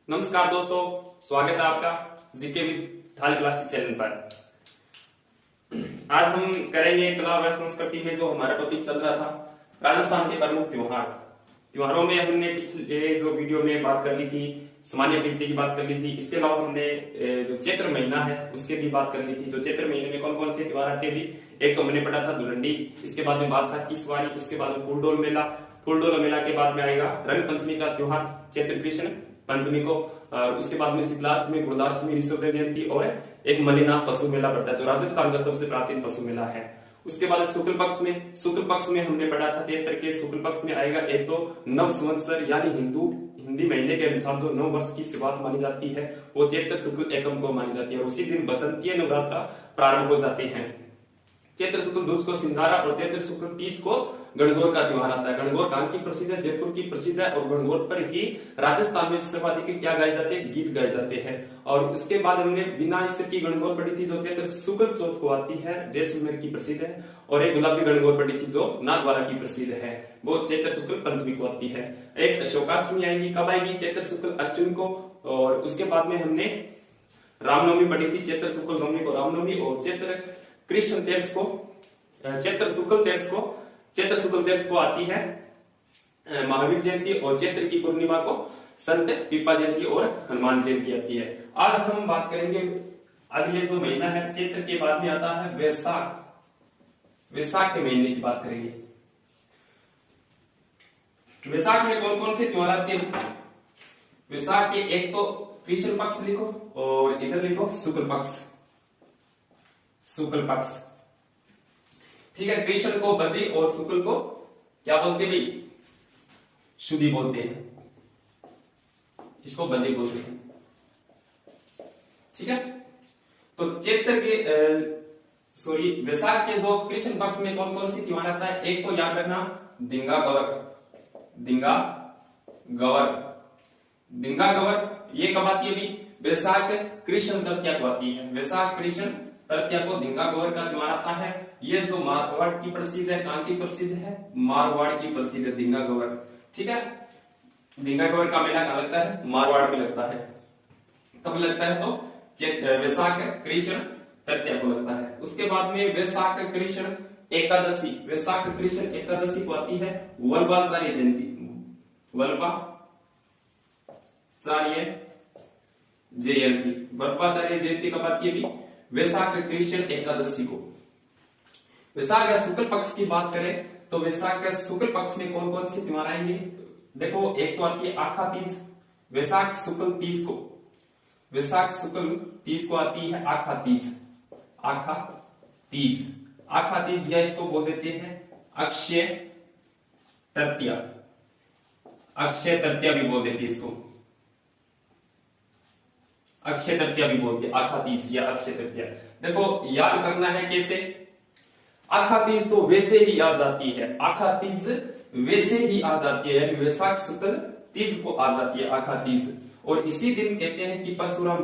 नमस्कार दोस्तों, स्वागत है आपका जीके विद ढाल क्लासिक चैनल पर। आज हम करेंगे कला व संस्कृति में जो हमारा टॉपिक चल रहा था, राजस्थान के प्रमुख त्योहारों में हमने पिछले जो वीडियो में बात कर ली थी, सामान्य परिचय की बात कर ली थी। इसके अलावा हमने जो चैत्र महीना है उसके भी बात कर ली थी। जो चैत्र महीने में कौन कौन से त्योहार आते हैं, एक तो हमने पढ़ा था धुलंडी, इसके बाद में बादशाह की सवारी, इसके बाद में फूलडोल मेला के बाद में आएगा रंग पंचमी का त्योहार चैत्र कृष्ण पंचमी को, और उसके बाद में शीतलाष्टमी, गुरुदाष्टमी, ऋषभ जयंती और एक मलिनाथ पशु मेला पड़ता है जो राजस्थान का सबसे प्राचीन पशु मेला है। उसके बाद शुक्ल पक्ष में हमने पढ़ा था चैत्र के शुक्ल पक्ष में आएगा एक तो नव संवत्सर यानी हिंदी महीने के अनुसार जो नव वर्ष की शुरुआत मानी जाती है वो चैत्र शुक्ल एकम को मानी जाती है, और उसी दिन बसंतीय नवरात्र प्रारंभ हो जाते हैं। चैत्र शुक्ल दूज को सिंधारा और चैत्र शुक्ल तीज को गणगौर का त्योहार आता है। गणगौर कान की प्रसिद्ध है, जयपुर की प्रसिद्ध है, और गणगौर पर ही राजस्थान में सर्वाधिक क्या गाए जाते हैं, गीत गाए जाते हैं। और उसके बाद हमने बिना ईश्वर की गणगौर पढ़ी थी जो चैत्र शुक्ल चौथ को आती है, जैसलमेर की प्रसिद्ध है, और एक गुलाबी गणगौर पढ़ी थी जो नाथद्वारा की प्रसिद्ध है, वो चैत्र शुक्ल पंचमी को आती है। एक अशोकाष्टमी आएगी, कब आएगी, चैत्र शुक्ल अष्टमी को। और उसके बाद में हमने रामनवमी पढ़ी थी, चैत्र शुक्ल नवमी को रामनवमी, और चैत्र कृष्ण तेरस को चैत्र शुक्ल तेरस को आती है महावीर जयंती, और चैत्र की पूर्णिमा को संत पीपा जयंती और हनुमान जयंती आती है। आज हम बात करेंगे अगले जो महीना है चैत्र के बाद में आता है वैशाख के महीने की बात करेंगे। वैशाख में कौन कौन से त्योहार आते हैं? वैशाख के एक तो कृष्ण पक्ष लिखो और इधर लिखो शुक्ल पक्ष। ठीक है, कृष्ण को बदी और शुक्ल को क्या बोलते भाई, शुद्धि बोलते हैं, इसको बदी बोलते हैं। ठीक है, तो चैत्र के वैशाख के जो कृष्ण पक्ष में कौन कौन सी त्योहार आता है, एक तो याद रखना दिंगा गवर ये कब आती है भी, वैशाख कृष्ण तृतीया को आती है। वैशाख कृष्ण तृतीया को दिंगा गवर का त्योहार आता है। ये जो मारवाड़ की प्रसिद्ध है, कहां की प्रसिद्ध है, मारवाड़ की प्रसिद्ध है दिंगा गवर। ठीक है, दिंगा गवर का मेला कहां लगता है, मारवाड़ में लगता है। कब लगता है तो वैशाख कृष्ण तृतीया को लगता है। उसके बाद में वैशाख कृष्ण एकादशी को आती है वल्लभाचार्य जयंती कब आती है भी, वैशाख कृष्ण एकादशी को। वैशाख या शुक्ल पक्ष की बात करें तो वैशाख या शुक्ल पक्ष में कौन कौन से त्योहार आएंगे, देखो एक तो आती है आखा तीज। वैशाख शुक्ल तीज को आती है आखा तीज या इसको बोल देते हैं अक्षय तृतीया भी बोल देते हैं, इसको अक्षय तृतीया भी बोलते हैं, आखा तीज या अक्षय तृतीया। देखो याद करना है कैसे, आखा तीज तो वैसे ही आ जाती है, यानी वैशाख शुक्ल तीज को आ जाती है आखा तीज। और इसी दिन कहते हैं कि परशुराम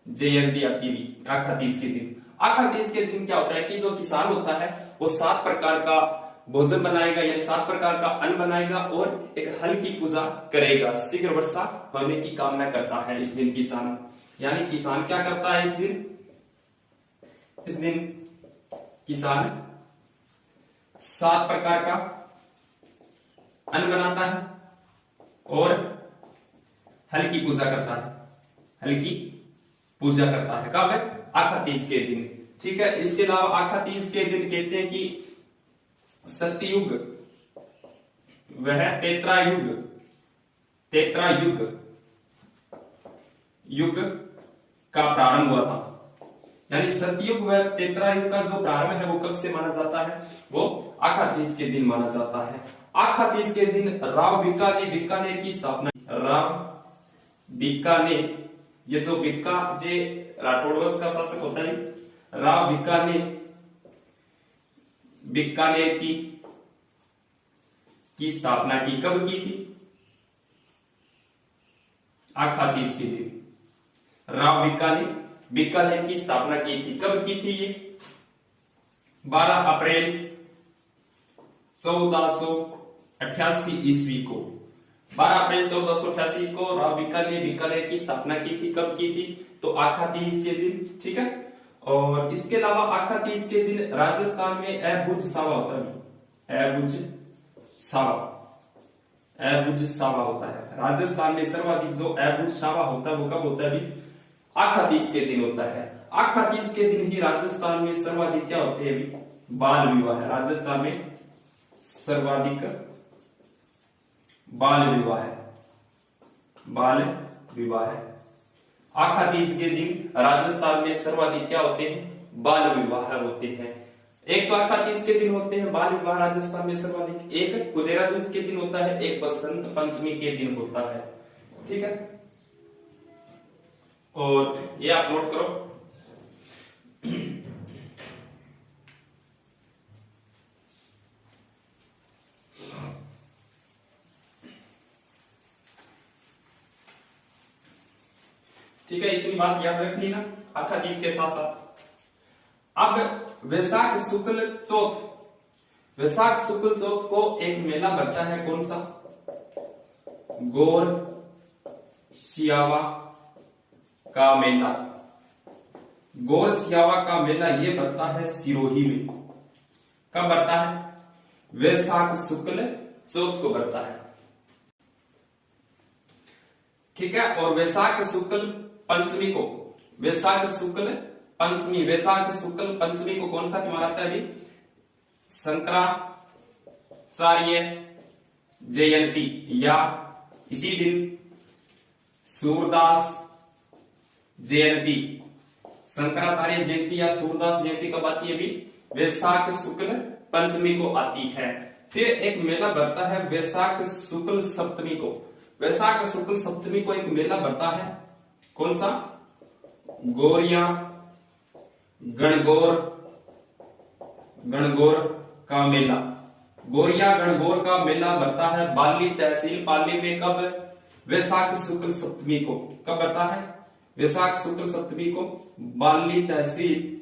जयंती आती है आखा तीज के दिन। आखा तीज के दिन क्या होता है कि जो किसान होता है वो 7 प्रकार का भोजन बनाएगा, यानी 7 प्रकार का अन्न बनाएगा और एक हल की पूजा करेगा, शीघ्र वर्षा होने की कामना करता है इस दिन किसान। यानी किसान क्या करता है इस दिन किसान 7 प्रकार का अन्न बनाता है और हल की पूजा करता है। कब है, आखा तीज के दिन। ठीक है, इसके अलावा आखा तीज के दिन कहते हैं कि सत्ययुग वह तेत्रा युग का प्रारंभ हुआ था। यानी सतयुग व तेत्रा युग का जो प्रारंभ है वो कब से माना जाता है, वो आखा तीज के दिन माना जाता है। आखा तीज के दिन राव बीकानेर की स्थापना, ये जो बीका जे राठौड़ वंश का शासक होता है, राव बीकानेर की स्थापना की, कब की थी, आखा तीज के दिन राव बीकानेर की स्थापना की थी। कब की थी ये, 12 अप्रैल 1488 ईस्वी को 12 अप्रैल 1488 को राव बीकानेर की स्थापना की थी। कब की थी? तो आखा तीज के दिन, ठीक है। और इसके अलावा आखा तीज के दिन राजस्थान में अबुझ सावा होता है, अबुझ सावा होता है। राजस्थान में सर्वाधिक जो अबुझ सावा होता है वो कब होता है? अभी आखा तीज के दिन होता है। आखा तीज के दिन ही राजस्थान में सर्वाधिक क्या होते हैं? अभी बाल विवाह है। राजस्थान में सर्वाधिक बाल विवाह है। आखा तीज के दिन राजस्थान में सर्वाधिक क्या होते हैं? बाल विवाह होते हैं। एक तो आखा तीज के दिन होते हैं बाल विवाह राजस्थान में सर्वाधिक, एक कुलेरा तीज के दिन होता है, एक बसंत पंचमी के दिन होता है, ठीक है। और ये आप नोट करो। ठीक है, इतनी बात याद रखनी ना आखा तीज के साथ साथ। अब वैशाख शुक्ल चौथ को एक मेला लगता है, कौन सा? गौर सियावा का मेला। गौर सियावा का मेला ये बढ़ता है सिरोही में। कब बढ़ता है? वैशाख शुक्ल चौथ को बढ़ता है, ठीक है। और वैशाख शुक्ल पंचमी को, वैशाख शुक्ल पंचमी को कौन सा त्योहार आता है? अभी शंकराचार्य जयंती, या इसी दिन सूरदास जयंती। शंकराचार्य जयंती या सूरदास जयंती कब आती है? अभी वैशाख शुक्ल पंचमी को आती है। फिर एक मेला बढ़ता है वैशाख शुक्ल सप्तमी को। वैशाख शुक्ल सप्तमी को एक मेला बढ़ता है, कौन सा? गौरिया गणगौर का मेला। गौरिया गणगौर का मेला बढ़ता है बाली तहसील पाली में। कब? वैशाख शुक्ल सप्तमी को। कब बढ़ता है? वैशाख शुक्ल सप्तमी को बाली तहसील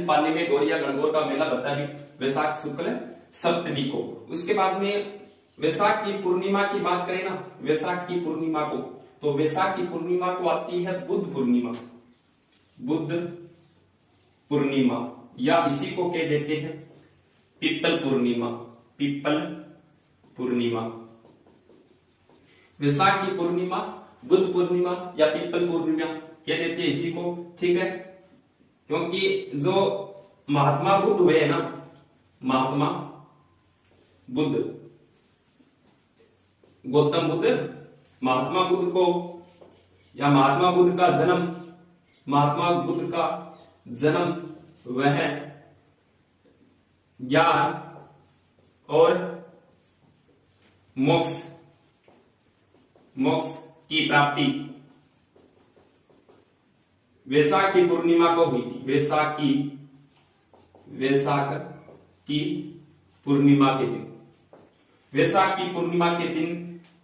पाली में गौरिया गणगौर का मेला बढ़ता है वैशाख शुक्ल सप्तमी को। उसके बाद में वैशाख की पूर्णिमा की बात करें ना, वैशाख की पूर्णिमा को, तो वैशाख की पूर्णिमा को आती है बुद्ध पूर्णिमा, या इसी को कह देते हैं पीपल पूर्णिमा। वैशाख की पूर्णिमा बुद्ध पूर्णिमा या पीपल पूर्णिमा कह देते हैं इसी को, ठीक है। क्योंकि जो महात्मा बुद्ध हुए ना, महात्मा बुद्ध, गौतम बुद्ध, महात्मा बुद्ध को या महात्मा बुद्ध का जन्म वह ज्ञान और मोक्ष की प्राप्ति वैशाख की पूर्णिमा को हुई थी। वैशाख की पूर्णिमा के दिन, वैशाख की पूर्णिमा के दिन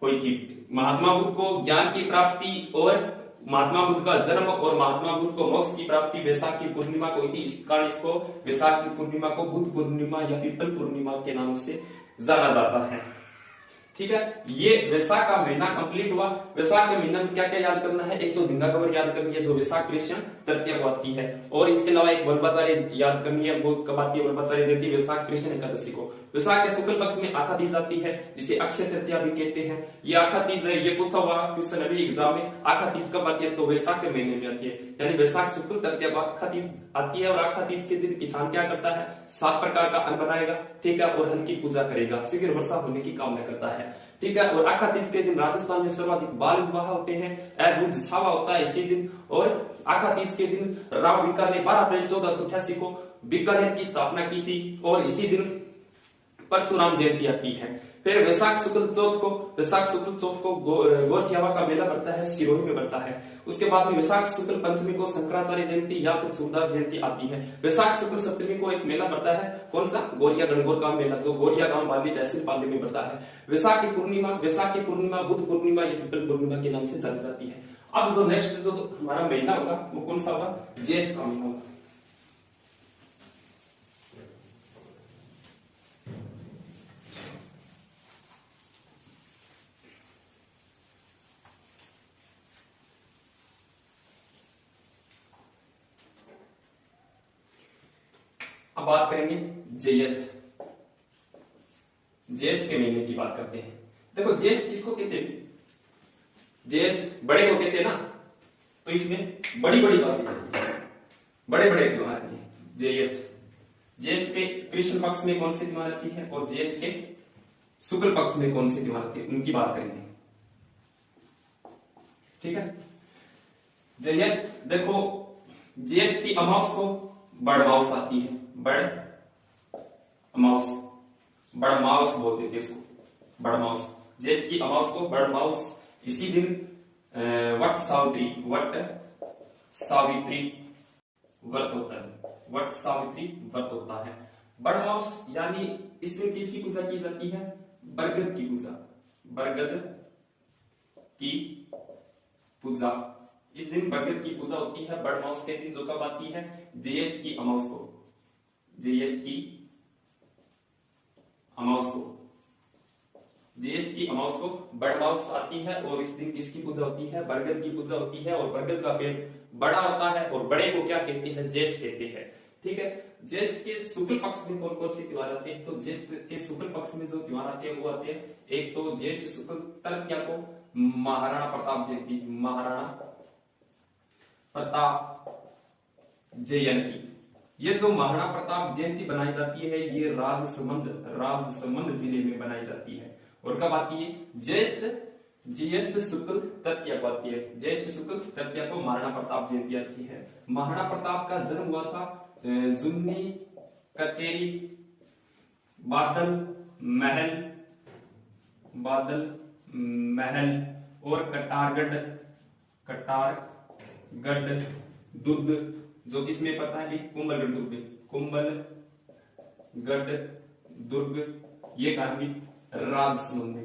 हुई थी। महात्मा बुद्ध को ज्ञान की प्राप्ति और महात्मा बुद्ध का जन्म और महात्मा बुद्ध को मोक्ष की प्राप्ति वैशाख की पूर्णिमा को हुई थी। इस कारण इसको वैशाख की पूर्णिमा को बुद्ध पूर्णिमा या पीपल पूर्णिमा के नाम से जाना जाता है, ठीक है। ये वैशाख का महीना कंप्लीट हुआ। वैशाख के महीने में क्या क्या याद करना है? एक तो धिंगा कबर याद करनी है जो वैशाख कृष्ण तृतीया को आती है, और इसके अलावा एक वल्लभाचार्य याद करनी है, वो कब आती है? वल्लभाचार्य जयंती वैशाख कृष्ण एकादशी को। वैशाख के शुक्ल पक्ष में आखा तीज आती है जिसे अक्षय तृतीया भी कहते हैं। ये आखा तीज है, ये पूछा हुआ क्वेश्चन अभी एग्जाम में। आखा तीज कब आती है? तो वैशाख के महीने में आती है, यानी वैशाख शुक्ल तृतीया को आखा तीज आती है। और आखा तीज के दिन किसान क्या करता है? 7 प्रकार का अन्न बनाएगा, ठीक है, और हल की पूजा करेगा, शीघ्र वर्षा होने की कामना करता है, ठीक है। और आखा तीज के दिन राजस्थान में सर्वाधिक बाल विवाह होते हैं, अबुझ सावा होता है इसी दिन। और आखा तीज के दिन राव बीकानेर 12 अप्रैल 1488 को बीकानेर की स्थापना की थी, और इसी दिन परशुराम जयंती आती है। फिर वैशाख शुक्ल चौथ को गौर सियावा का मेला बढ़ता है, सिरोही में बढ़ता है। उसके बाद में वैशाख शुक्ल पंचमी को शंकराचार्य जयंती या फिर सूरदास जयंती आती है। वैशाख शुक्ल सप्तमी को एक मेला बढ़ता है, कौन सा? गौरिया गणगौर का मेला, जो गौरिया गांव बाली तहसील पाली में बढ़ता है। वैशाख की पूर्णिमा बुद्ध पूर्णिमा या पीपल पूर्णिमा के नाम से जानी जाती है। अब जो नेक्स्ट जो हमारा महीना होगा वो कौन सा होगा? ज्येष्ठ का महीना होगा। अब बात करेंगे ज्येष्ठ। ज्येष्ठ के महीने की बात करते हैं। देखो ज्येष्ठ किसको कहते हैं? ज्येष्ठ बड़े को कहते हैं ना, तो इसमें बड़ी बड़ी बातें करती है, बड़े बड़े त्योहार हैं ज्येष्ठ। ज्येष्ठ के कृष्ण पक्ष में कौन सी त्योहार आती है और ज्येष्ठ के शुक्ल पक्ष में कौन सी त्योहार आती है, उनकी बात करेंगे। ठीक है। ज्येष्ठ देखो, ज्येष्ठ की अमावस को बड़मावस आती है, बड़मावस, बड़मावस बोलते थे इसको, बड़मावस। ज्येष्ठ की अमावस को बड़मावस, इसी दिन वट सावित्री व्रत होता है, वट सावित्री व्रत होता है। बड़मावस यानी इस दिन किसकी पूजा की जाती है? बरगद की पूजा, बरगद की पूजा। इस दिन बरगद की पूजा होती है बड़मावस के दिन, जो कब आती है? ज्येष्ठ की अमावस को, ज्येष्ठ की अमावस को, ज्येष्ठ की अमावस को बड़मावस आती है और इस दिन किसकी पूजा होती है? बरगद की पूजा होती है। और बरगद का पेड़ बड़ा होता है और बड़े को क्या कहते हैं? ज्येष्ठ कहते हैं। ठीक है। ज्येष्ठ के शुक्ल पक्ष में कौन कौन से त्योहार आते हैं? तो ज्येष्ठ के शुक्ल पक्ष में जो त्योहार आते हैं वो आते हैं, एक तो ज्येष्ठ शुक्ल तृतीया को महाराणा प्रताप जयंती, महाराणा प्रताप जयंती। ये जो महाराणा प्रताप जयंती बनाई जाती है ये राजसमंद जिले में बनाई जाती है। और कब आती है? ज्येष्ठ शुक्ल तृतीया को आती है। ज्येष्ठ शुक्ल तृतीया को महाराणा प्रताप जयंती आती है। महाराणा प्रताप का जन्म हुआ था जुन्नी, कचेरी, बादल महल और कटारगढ़ दुर्ग, जो इसमें पता है भी कुंभलगढ़ दुर्ग, ये कहा भी राजसमंद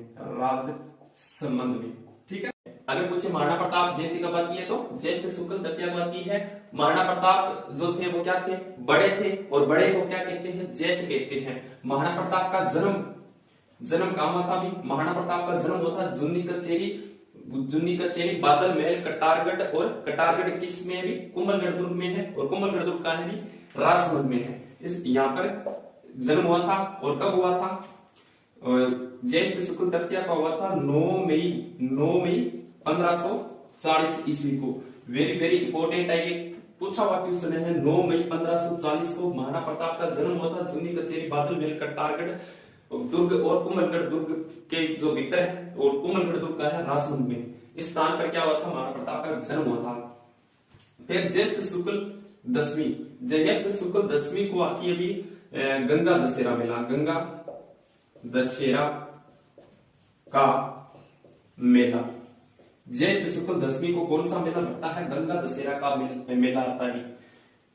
में। ठीक है। अगर पूछे महाराणा प्रताप जयंती कब आती है तो ज्येष्ठ शुक्ल तृतीया को आती है। महाराणा प्रताप जो थे वो क्या थे? बड़े थे, और बड़े को क्या कहते हैं? ज्येष्ठ कहते हैं। महाराणा प्रताप का जन्म कहां हुआ था? भी महाराणा प्रताप का जन्म हुआ था जुन्नी कचेरी, बादल महल, कटारगढ़, और कटारगढ़ किस में है? भी कुंभलगढ़ दुर्ग में है। और कुंभलगढ़ दुर्ग कहां है? भी राजसमंद में है। इस यहाँ पर जन्म हुआ था। और कब हुआ था? ज्येष्ठ शुक्ल तृतीया का हुआ था 9 मई 1540 ईस्वी को। वेरी वेरी इंपॉर्टेंट है, ये पूछा हुआ क्वेश्चन है। 9 मई 1540 को महाराणा प्रताप का जन्म हुआ था जुन्नी कचेरी, बादल महल, कटारगढ़ दुर्ग और कुंभलगढ़ दुर्ग के जो भीतर है, और कुंभलगढ़ दुर्ग का है राजसमंद में। इस स्थान पर क्या हुआ था? महाराणा प्रताप का जन्म हुआ था। फिर ज्येष्ठ शुक्ल दशमी को आती है अभी गंगा दशहरा मेला, गंगा दशहरा का मेला। ज्येष्ठ शुक्ल दशमी को कौन सा मेला लगता है? गंगा दशहरा का मेला आता है,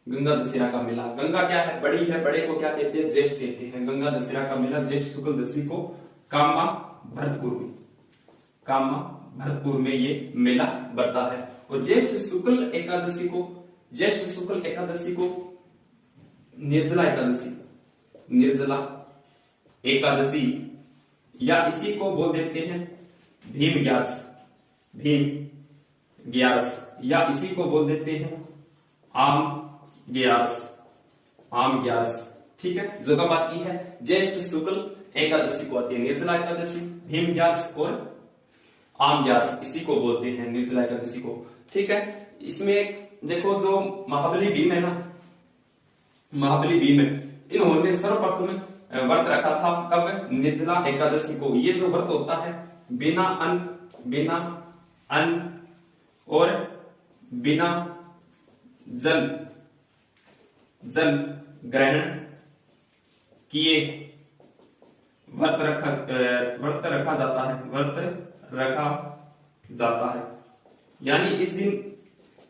गंगा दशहरा का मेला। गंगा क्या है? बड़ी है, बड़े को क्या कहते हैं? ज्येष्ठ कहते हैं। गंगा दशहरा का मेला ज्येष्ठ शुक्ल दशमी को कामा भरतपुर में ये मेला बढ़ता है। और ज्येष्ठ शुक्ल एकादशी को निर्जला एकादशी, या इसी को बोल देते हैं भीम ग्यारस, या इसी को बोल देते हैं आम ग्यारस। ठीक है। जो कब आती है? ज्येष्ठ शुक्ल एकादशी को आती है। निर्जला एकादशी, भीम ग्यारस और आम ग्यारस, इसी को बोलते हैं निर्जला एकादशी को। ठीक है। इसमें देखो जो महाबली भीम है ना, महाबली भीम है, इन्होंने सर्वप्रथम व्रत रखा था कब? निर्जला एकादशी को। ये जो व्रत होता है बिना अन्न और बिना जल ग्रहण किए व्रत रखा जाता है। यानी इस दिन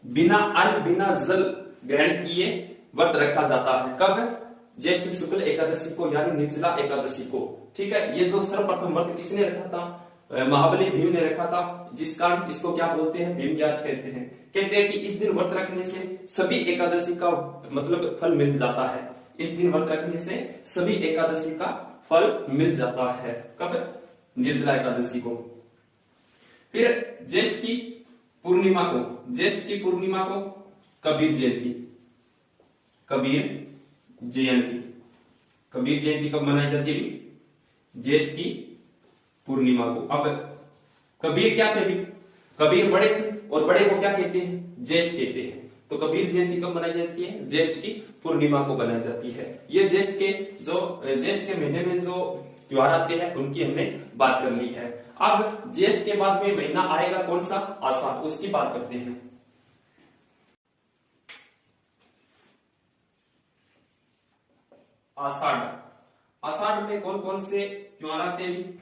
बिना अन्न बिना जल ग्रहण किए व्रत रखा जाता है। कब? ज्येष्ठ शुक्ल एकादशी को, यानी निर्जला एकादशी को। ठीक है। ये जो सर्वप्रथम व्रत किसने रखा था? महाबली भीम ने रखा था, जिस कारण इसको क्या बोलते हैं? भीम ग्यारस कहते हैं। कहते हैं कि इस दिन व्रत रखने से सभी एकादशी का मतलब फल मिल जाता है। इस दिन व्रत रखने से सभी एकादशी का फल मिल जाता है। कब? निर्जला एकादशी को। फिर ज्येष्ठ की पूर्णिमा को कबीर जयंती। कबीर जयंती कब मनाई जाती है? ज्येष्ठ की पूर्णिमा को। अब कबीर क्या थे? कबीर बड़े थे और बड़े को क्या कहते हैं? ज्येष्ठ कहते हैं। तो कबीर जयंती कब मनाई जाती है? ज्येष्ठ की पूर्णिमा को बनाई जाती है। ये ज्येष्ठ के महीने में जो त्योहार आते हैं उनकी हमने बात कर ली है। अब ज्येष्ठ के बाद में महीना आएगा कौन सा? आषाढ़, उसकी बात करते हैं। आषाढ़, आषाढ़ में कौन कौन से त्योहार आते हैं?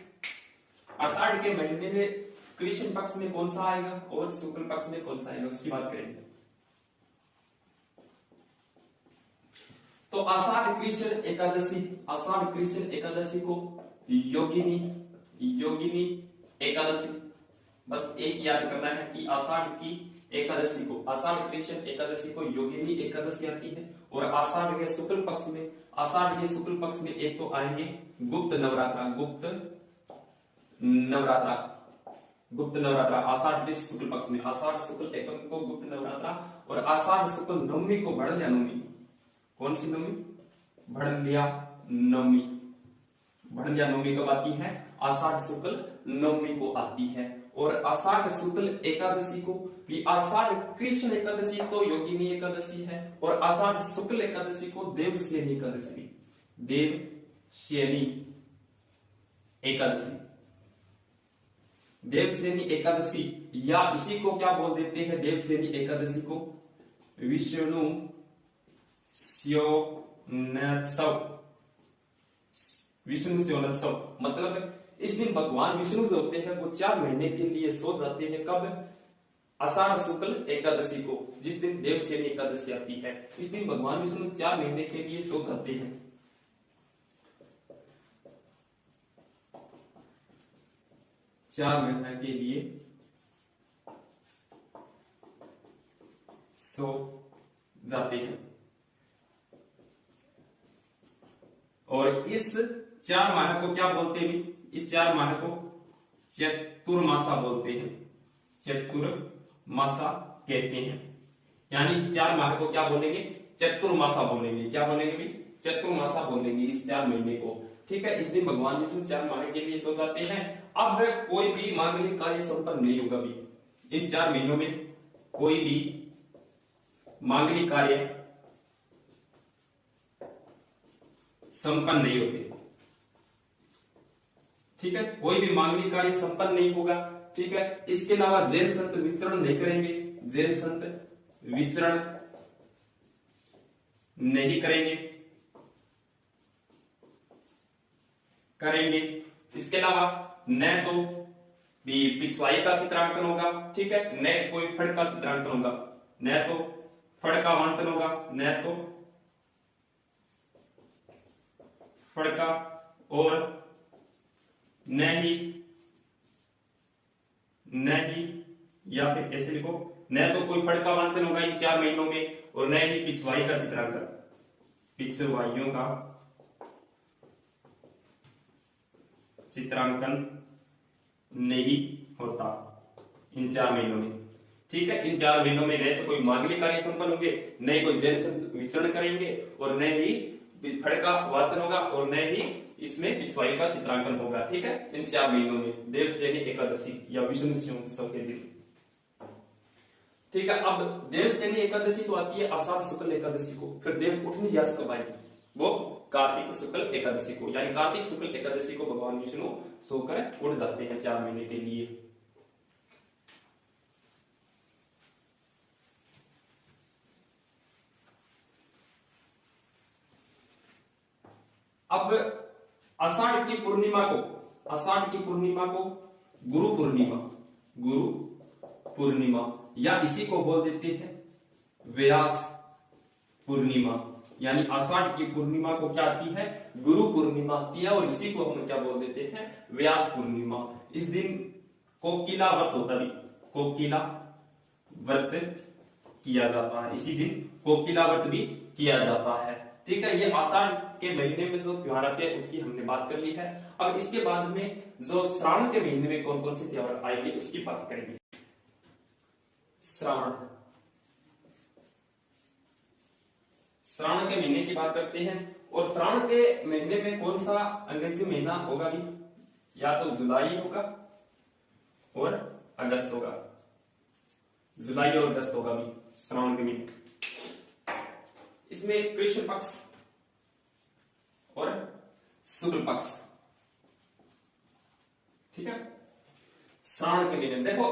आषाढ़ के महीने में कृष्ण पक्ष में कौन सा आएगा और शुक्ल पक्ष में कौन सा आएगा, उसकी बात करेंगे। तो आषाढ़ कृष्ण एकादशी, आषाढ़ कृष्ण एकादशी को योगिनी एकादशी, बस एक याद करना है कि आषाढ़ की एकादशी को, आषाढ़ कृष्ण एकादशी को योगिनी एकादशी आती है। और आषाढ़ के शुक्ल पक्ष में, आषाढ़ के शुक्ल पक्ष में एक तो आएंगे गुप्त नवरात्रा, गुप्त नवरात्रा आषाढ़ के शुक्ल पक्ष में, आषाढ़ शुक्ल एकम को गुप्त नवरात्रा। और आषाढ़ शुक्ल नवमी को भड़लिया नवमी। कौन सी नवमी? भड़लिया नवमी। भड़लिया नवमी कब आती है? आषाढ़ शुक्ल नवमी को आती है। और आषाढ़ शुक्ल एकादशी को भी, आषाढ़ कृष्ण एकादशी तो योगिनी एकादशी है और आषाढ़ शुक्ल एकादशी को देवशयनी एकादशी, देवशयनी एकादशी, देवशयनी एकादशी, या इसी को क्या बोल देते हैं? देवशयनी एकादशी को विष्णु स्योनोत्सव, विष्णु स्योनोत्सव। मतलब इस दिन भगवान विष्णु जो होते हैं वो 4 महीने के लिए सो जाते हैं। कब? आषाढ़ शुक्ल एकादशी को, जिस दिन देवशयनी एकादशी आती है। इस दिन भगवान विष्णु 4 महीने के लिए सो जाते हैं। 4 महीने के लिए सो जाते हैं। और इस 4 माह को क्या बोलते हैं? इस 4 माह को चतुर्मासा बोलते हैं, चतुर्मासा कहते हैं। यानी इस 4 माह को क्या बोलेंगे? चतुर्मासा बोलेंगे। क्या बोलेंगे भी? चतुर्मासा बोलेंगे इस 4 महीने को। ठीक है, इस दिन भगवान विष्णु 4 माह के लिए सो जाते हैं। अब कोई भी मांगलिक कार्य संपन्न नहीं होगा भी इन 4 महीनों में, कोई भी मांगलिक कार्य संपन्न नहीं होते। ठीक है, कोई भी मांगलिक कार्य संपन्न नहीं होगा। ठीक है, इसके अलावा जैन संत विचरण नहीं करेंगे, जैन संत विचरण नहीं करेंगे। इसके अलावा न तो भी पिछवाई का चित्रांकन होगा, ठीक है, न कोई फड़ का चित्रांकन होगा, न तो फड़ का वांचन होगा, न तो फड़ का, और न ही या फिर ऐसे लिखो, न तो कोई फड़ का वांचन होगा इन 4 महीनों में, और न ही पिछवाई का चित्रांकन, पिछवाइयों का चित्रांकन नहीं होता इन 4 महीनों में। ठीक है, इन 4 महीनों में न तो कोई मांगलिक कार्य संपन्न होंगे, न ही कोई जैन संत विचरण करेंगे, और न ही फड़ का वाचन होगा, और न ही इसमें पिछवाई का चित्रांकन होगा। ठीक है, इन 4 महीनों में देवशयनी एकादशी या विष्णु उत्सव के दिन। ठीक है, अब देवशयनी एकादशी तो आती है आषाढ़ शुक्ल एकादशी को। फिर देव उठनी व्यास कब आएगी? वो कार्तिक शुक्ल एकादशी को, यानी कार्तिक शुक्ल एकादशी को भगवान विष्णु सोकर उठ जाते हैं 4 महीने के लिए। अब आषाढ़ की पूर्णिमा को गुरु पूर्णिमा या इसी को बोल देते हैं व्यास पूर्णिमा। यानी आषाढ़ की पूर्णिमा को क्या आती है? गुरु पूर्णिमा आती है, और इसी को हम क्या बोल देते हैं? व्यास पूर्णिमा। इस दिन कोकिला व्रत होता है, कोकिला व्रत किया जाता है, इसी दिन कोकिला व्रत भी किया जाता है। ठीक है, ये आषाढ़ के महीने में जो त्योहार आते हैं उसकी हमने बात कर ली है। अब इसके बाद में जो श्रावण के महीने में कौन कौन से त्योहार आएंगे उसकी बात करेंगे। श्रावण के महीने की बात करते हैं। और श्रावण के महीने में कौन सा अंग्रेजी महीना होगा भी? या तो जुलाई होगा और अगस्त होगा, जुलाई और अगस्त होगा भी श्रावण के महीने। इसमें कृष्ण पक्ष और शुक्ल पक्ष, ठीक है। श्रावण के महीने देखो,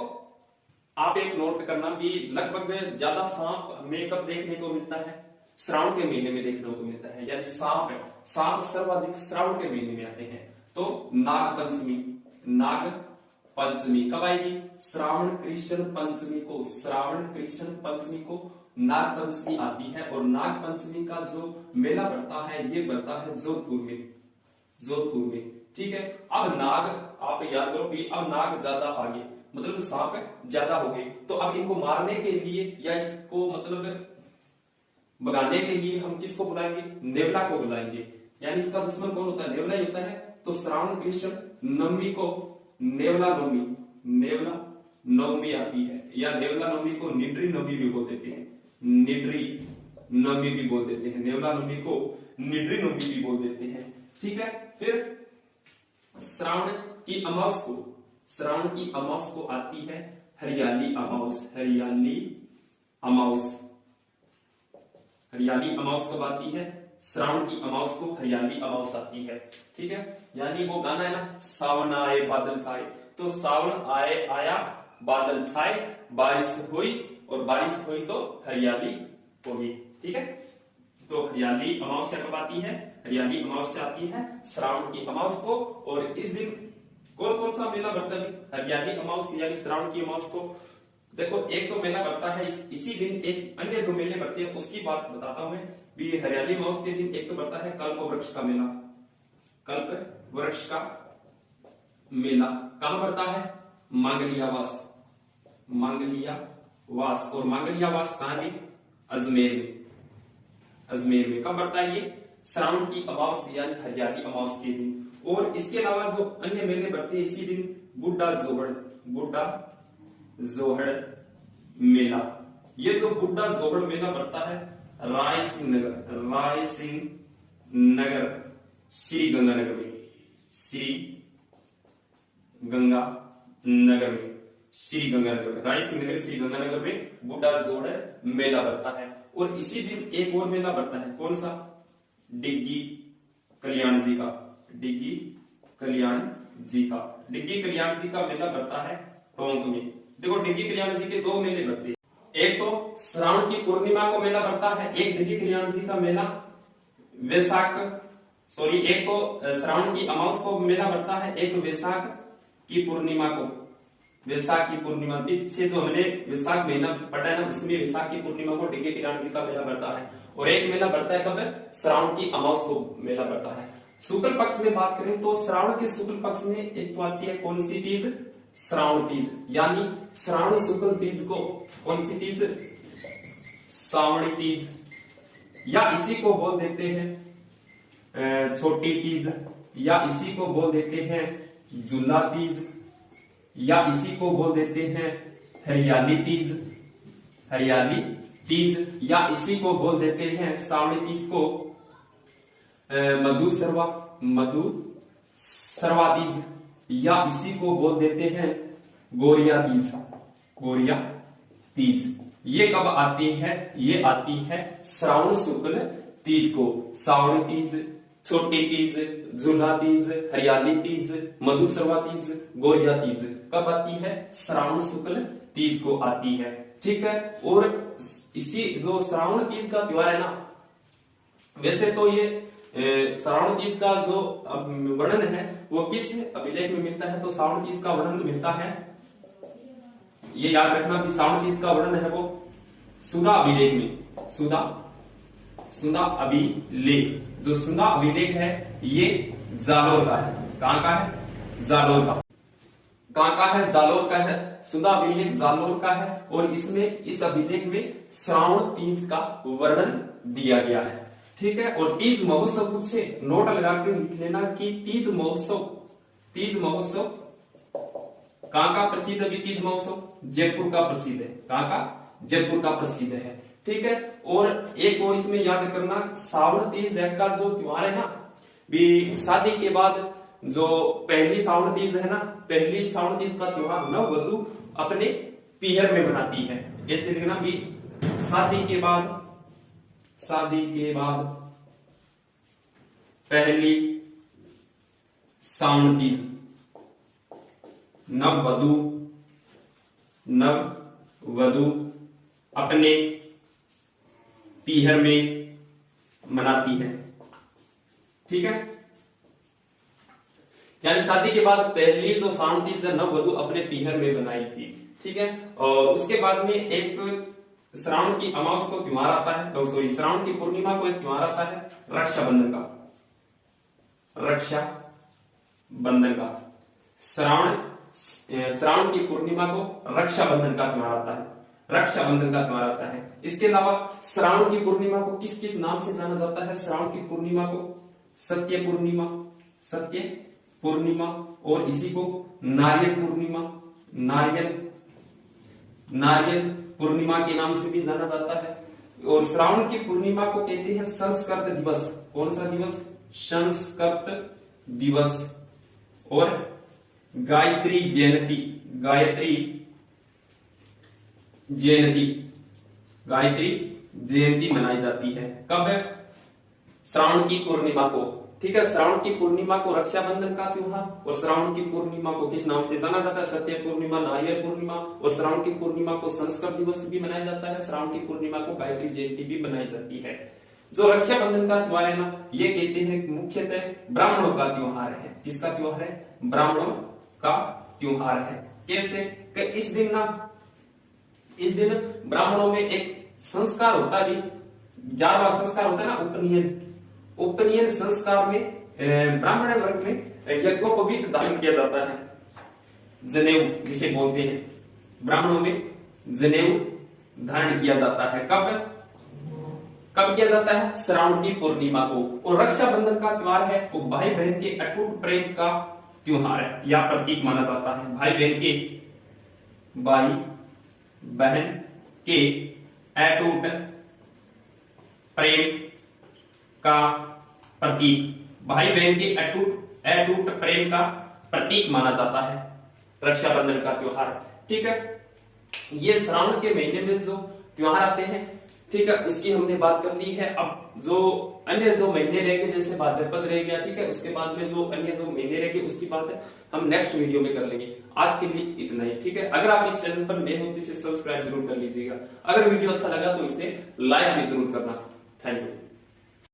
आप एक नोट करना भी लगभग ज्यादा सांप हमें कब देखने को मिलता है? श्रावण के महीने में देखने को मिलता है। यानी सांप सर्वाधिक श्रावण के महीने में आते हैं। तो नाग पंचमी कब आएगी? श्रावण कृष्ण पंचमी को, श्रावण कृष्ण पंचमी को नाग पंचमी आती है। और नाग पंचमी का जो मेला बढ़ता है ये बढ़ता है जोधपुर में, ठीक है। अब नाग, आप याद करो कि अब नाग ज्यादा आगे, मतलब सांप ज्यादा हो गए, तो अब इनको मारने के लिए या इसको मतलब भगाने के लिए हम किसको बुलाएंगे? नेवला को बुलाएंगे। यानी इसका दुश्मन कौन होता है? नेवला ही होता है। तो श्रावण कृष्ण नवमी को नेवला नवमी आती है, या नेवला नवमी को निड्री नवमी भी बोल देते हैं, निड्री नवमी भी बोल देते हैं, नेवला नवमी को निड्री नवमी भी बोल देते हैं, ठीक है। फिर श्रावण की अमावस को आती है हरियाली अमावस कब आती है? श्रावण की अमावस को हरियाली अमावस आती है, ठीक है। यानी वो गाना है ना, सावन आए बादल छाए, तो सावन आया बादल छाए, बारिश हुई और बारिश हुई तो हरियाली होगी, ठीक है। तो हरियाली अमावस्या कब आती है? हरियाली अमावस्या आती है श्रावण की अमावस को। और इस दिन कौन कौन सा मेला बढ़ता है? हरियाली अमावस यानी श्रावण की अमावस को। देखो, एक तो मेला बढ़ता है इसी दिन, एक अन्य जो मेले बढ़ते हैं उसकी बात बताता हूं मैं भी। हरियाली अमावस के दिन एक तो बढ़ता है कल्प वृक्ष का मेला, कल्प वृक्ष का मेला कहां बढ़ता है? मांगलियावास, और मांगलियावास कहां है? अजमेर में कब बढ़ता है ये? श्रावण की अमावस यानी हरियाली अमावस के दिन। और इसके अलावा जो अन्य मेले बढ़ते हैं इसी दिन, बुड्ढा जोहड़ मेला। ये जो बुड्ढा जोहड़ मेला बढ़ता है राय सिंह नगर श्री गंगानगर में, राय सिंह नगर श्री गंगानगर में बुड्ढा जोहड़ मेला बढ़ता है। और इसी दिन एक और मेला बढ़ता है, कौन सा? डिग्गी कल्याण जी का मेला बढ़ता है टोंक में। देखो, डिग्गी कल्याण जी के दो मेले बढ़ते हैं, एक तो श्रावण की पूर्णिमा को मेला बढ़ता है, एक डिग्गी कल्याण जी का मेला एक तो श्रावण की अमावस को मेला बढ़ता है, एक वैशाख की पूर्णिमा को। पीछे जो हमने वैशाख महीना पढ़ा है ना, उसमें वैशाख की पूर्णिमा को डिग्गी कल्याण जी का मेला बढ़ता है। और एक मेला बढ़ता है कब? श्रावण की अमावस को मेला बढ़ता है। शुक्ल पक्ष में बात करें तो श्रावण के शुक्ल पक्ष में एक तो आती है कौन सी तीज? श्रावण तीज। यानी श्रावण शुक्ल तीज को कौन सी तीज? श्रावणी तीज, या इसी को बोल देते हैं छोटी तीज, या इसी को बोल देते हैं झूला तीज, या इसी को बोल देते हैं हरियाली तीज, या इसी को बोल देते हैं श्रावणी तीज को मधु सरवा तीज, या इसी को बोल देते हैं गोरिया तीज। ये कब आती है? ये आती है श्रावण शुक्ल तीज को। श्रावणी तीज, छोटी तीज, झूला तीज, हरियाली तीज, मधु सरवा तीज, गोरिया तीज कब आती है? श्रावण शुक्ल तीज को आती है, ठीक है। और इसी जो श्रावण तीज का त्योहार है ना, वैसे तो ये श्रावण तीज का जो वर्णन है वो किस अभिलेख में मिलता है? तो श्रावण तीज का वर्णन मिलता है, ये याद रखना कि श्रावण तीज का वर्णन है वो सुधा अभिलेख में। सुधा अभिलेख, जो सुधा अभिलेख है ये जालोर का है। कहां का है? जालोर का। कहां का है? जालोर का है। सुधा अभिलेख जालोर का है। और इसमें, इस अभिलेख में श्रावण तीज का वर्णन दिया गया है, ठीक है। और तीज महोत्सव पूछे, नोट लगा के लिख लेना कि तीज महोत्सव कहां का प्रसिद्ध? अभी तीज महोत्सव जयपुर का प्रसिद्ध है। कहां का? जयपुर का प्रसिद्ध है, ठीक है। और एक और इसमें याद करना, श्रावण तीज का जो त्योहार है ना, भी शादी के बाद जो पहली श्रावण तीज है ना, पहली श्रावण तीज का त्योहार नववधु अपने पीहर में मनाती है। ऐसे लिखना भी शादी के बाद पहली श्रावण तीज नववधु अपने पीहर में मनाती है। ठीक है, यानी शादी के बाद पहली जो श्रावण तीज नववधु अपने पीहर में बनाई थी। ठीक है, और उसके बाद में एक श्रावण की अमावस को त्योहार आता है, तो सॉरी श्रावण की पूर्णिमा को एक त्योहार आता है रक्षाबंधन का। श्रावण की पूर्णिमा को रक्षाबंधन का त्योहार आता है। इसके अलावा श्रावण की पूर्णिमा को किस किस नाम से जाना जाता है? श्रावण की पूर्णिमा को सत्य पूर्णिमा, और इसी को नारियल पूर्णिमा के नाम से भी जाना जाता है। और श्रावण की पूर्णिमा को कहते हैं संस्कृत दिवस। कौन सा दिवस? संस्कृत दिवस। और गायत्री जयंती मनाई जाती है। कब? श्रावण की पूर्णिमा को। ठीक है, श्रावण की पूर्णिमा को रक्षाबंधन का त्योहार, और श्रावण की पूर्णिमा को किस नाम से जाना जाता है? सत्य पूर्णिमा, नारियल पूर्णिमा। और श्रावण की पूर्णिमा को संस्कृत दिवस भी मनाया जाता है। श्रावण की पूर्णिमा को गायत्री जयंती भी मनाई जाती है। जो रक्षाबंधन का त्योहार है ना, ये कहते हैं मुख्यतः ब्राह्मणों का त्योहार है। किसका त्योहार है? ब्राह्मणों का त्योहार है। कैसे? कि इस दिन ब्राह्मणों में एक संस्कार होता है, 11वां संस्कार होता है ना, उपनयन संस्कार में ब्राह्मण वर्ग में यज्ञोपवीत धारण किया जाता है। जनेऊ जिसे बोलते हैं, ब्राह्मणों में जनेऊ धारण किया जाता है। कब किया जाता है? श्रावण की पूर्णिमा को। और रक्षाबंधन का त्योहार है वो भाई बहन के अटूट प्रेम का त्योहार है या प्रतीक माना जाता है। भाई बहन के अटूट प्रेम का प्रतीक, भाई बहन के अटूट प्रेम का प्रतीक माना जाता है रक्षाबंधन का त्योहार। ठीक है, ये श्रावण के महीने में जो त्योहार आते हैं, ठीक है, उसकी हमने बात कर ली है। अब जो अन्य जो महीने रहेंगे, जैसे भाद्रपद रह गया, ठीक है, उसके बाद में जो अन्य जो महीने रहेंगे उसकी बात हम नेक्स्ट वीडियो में कर लेंगे। आज के लिए इतना ही। ठीक है, अगर आप इस चैनल पर नए हो तो इसे सब्सक्राइब जरूर कर लीजिएगा। अगर वीडियो अच्छा लगा तो इसे लाइक भी जरूर करना। Thank you.